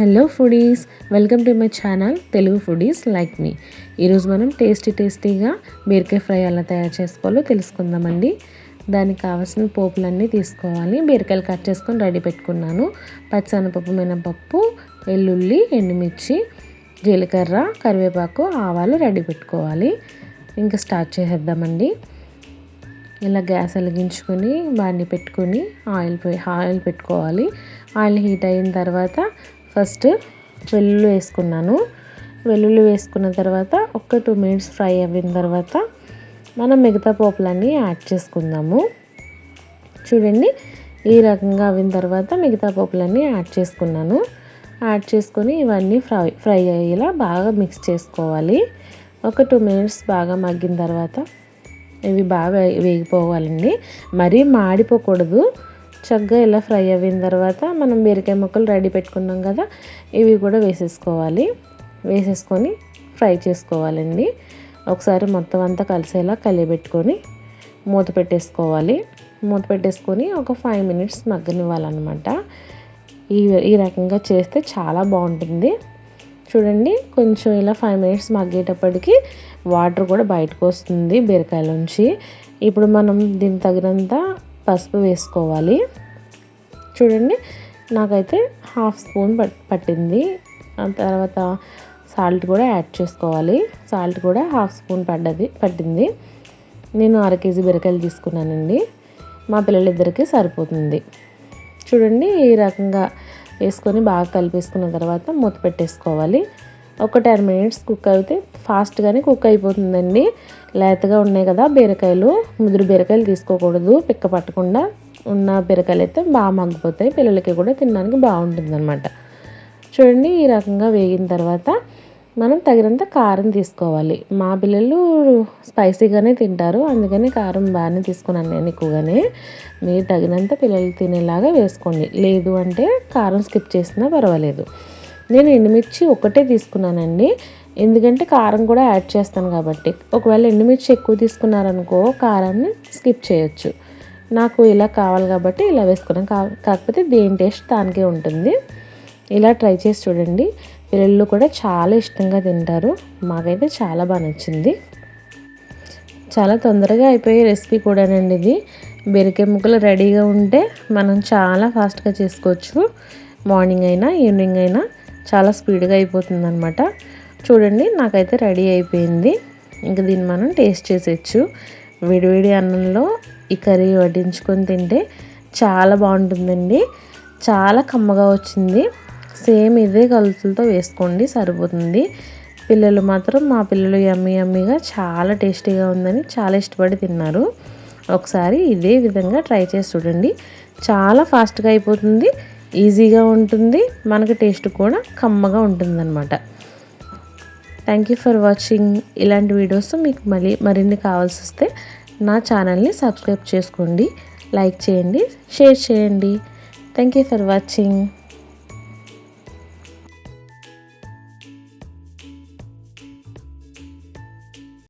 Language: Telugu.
Hello foodies, welcome to my channel Telugu foodies like me. ఈరోజు మనం టేస్టీగా బీరకాయ ఫ్రై ఎలా తయారు చేసుకోవాలో తెలుసుకుందామండి. దానికి కావాల్సిన పోపులన్నీ తీసుకోవాలి. బీరకాయలు కట్ చేసుకొని రెడీ పెట్టుకున్నాను. పచ్చిశనగపప్పు, మినపప్పు, వెల్లుల్లి, ఎండుమిర్చి, జీలకర్ర, కరివేపాకు, ఆవాలు రెడీ పెట్టుకోవాలి. ఇంకా స్టార్ట్ చేసేద్దామండి. ఇలా గ్యాస్ వెలిగించుకొని బాండి పెట్టుకొని ఆయిల్ పెట్టుకోవాలి. ఆయిల్ హీట్ అయిన తర్వాత ఫస్ట్ వెల్లుల్లి వేసుకున్నాను. వెల్లుల్లి వేసుకున్న తర్వాత ఒక 2 minutes ఫ్రై అయిన తర్వాత మనం మిగతా పోపులన్నీ యాడ్ చేసుకుందాము. చూడండి, ఈ రకంగా అయిన తర్వాత మిగతా పోపులన్నీ యాడ్ చేసుకున్నాను. యాడ్ చేసుకొని ఇవన్నీ ఫ్రై అయ్యేలా బాగా మిక్స్ చేసుకోవాలి. ఒక 2 minutes బాగా మగ్గిన తర్వాత ఇవి బాగా వేగిపోవాలండి, మరీ మాడిపోకూడదు. చక్కగా ఇలా ఫ్రై అయిన తర్వాత మనం బీరకాయ ముక్కలు రెడీ పెట్టుకున్నాం కదా, ఇవి కూడా వేసేసుకొని ఫ్రై చేసుకోవాలండి. ఒకసారి మొత్తం అంతా కలిసేలా కలిపెట్టుకొని మూత పెట్టేసుకోవాలి. మూత పెట్టేసుకొని ఒక 5 minutes మగ్గనివ్వాలన్నమాట. ఈ రకంగా చేస్తే చాలా బాగుంటుంది. చూడండి, కొంచెం ఇలా 5 minutes మగ్గేటప్పటికి వాటర్ కూడా బయటకు వస్తుంది బీరకాయలోంచి. ఇప్పుడు మనం దీనికి తగినంత పసుపు వేసుకోవాలి. చూడండి, నాకైతే 1/2 స్పూన్ పట్టింది. ఆ తర్వాత సాల్ట్ కూడా యాడ్ చేసుకోవాలి. సాల్ట్ కూడా 1/2 స్పూన్ పట్టింది. నేను 1/2 kg బీరకాయలు తీసుకున్నానండి. మా పిల్లలిద్దరికీ సరిపోతుంది. చూడండి, ఈ రకంగా వేసుకొని బాగా కలిపేసుకున్న తర్వాత మూత పెట్టేసుకోవాలి. ఒక 10 minutes కుక్ అయితే ఫాస్ట్గానే కుక్ అయిపోతుందండి. లేతగా ఉన్నాయి కదా బీరకాయలు, ముదురు బీరకాయలు తీసుకోకూడదు. పిక్క పట్టకుండా ఉన్న బీరకాయలు అయితే బాగా మగ్గిపోతాయి, పిల్లలకి కూడా తినడానికి బాగుంటుంది అనమాట. చూడండి, ఈ రకంగా వేగిన తర్వాత మనం తగినంత కారం తీసుకోవాలి. మా పిల్లలు స్పైసీగానే తింటారు, అందుకని కారం బాగానే తీసుకున్నాను నేను ఎక్కువగానే. మీరు తగినంత పిల్లలు తినేలాగా వేసుకోండి, లేదు అంటే కారం స్కిప్ చేసినా పర్వాలేదు. నేను ఎండుమిర్చి ఒకటే తీసుకున్నానండి, ఎందుకంటే కారం కూడా యాడ్ చేస్తాను కాబట్టి. ఒకవేళ ఎండుమిర్చి ఎక్కువ తీసుకున్నారనుకో కారాన్ని స్కిప్ చేయొచ్చు. నాకు ఇలా కావాలి కాబట్టి ఇలా వేసుకున్నాను. కాకపోతే దేని టేస్ట్ దానికే ఉంటుంది. ఇలా ట్రై చేసి చూడండి, పిల్లలు కూడా చాలా ఇష్టంగా తింటారు. మాకైతే చాలా బాగా నచ్చింది. చాలా తొందరగా అయిపోయే రెసిపీ కూడానండి ఇది. బీరకాయ ముక్కలు రెడీగా ఉంటే మనం చాలా ఫాస్ట్గా చేసుకోవచ్చు. మార్నింగ్ అయినా ఈవినింగ్ అయినా చాలా స్పీడ్గా అయిపోతుంది అనమాట. చూడండి, నాకైతే రెడీ అయిపోయింది. ఇంకా దీన్ని మనం టేస్ట్ చేసేయచ్చు. వేడివేడి అన్నంలో ఈ కర్రీ వడ్డించుకొని తింటే చాలా బాగుంటుందండి. చాలా కమ్మగా వచ్చింది. సేమ్ ఇదే కొలతలతో వేసుకోండి, సరిపోతుంది. పిల్లలు మాత్రం, మా పిల్లలు యమ్మీగా చాలా టేస్టీగా ఉందని చాలా ఇష్టపడి తిన్నారు. ఒకసారి ఇదే విధంగా ట్రై చేసి చూడండి. చాలా ఫాస్ట్గా అయిపోతుంది, ఈజీగా ఉంటుంది, మనకి టేస్ట్ కూడా కమ్మగా ఉంటుందన్నమాట. Thank you for watching. ఇలాంటి వీడియోస్ మీకు మరిన్ని కావాల్సి వస్తే నా ఛానల్ని సబ్స్క్రైబ్ చేసుకోండి, లైక్ చేయండి, షేర్ చేయండి. Thank you for watching.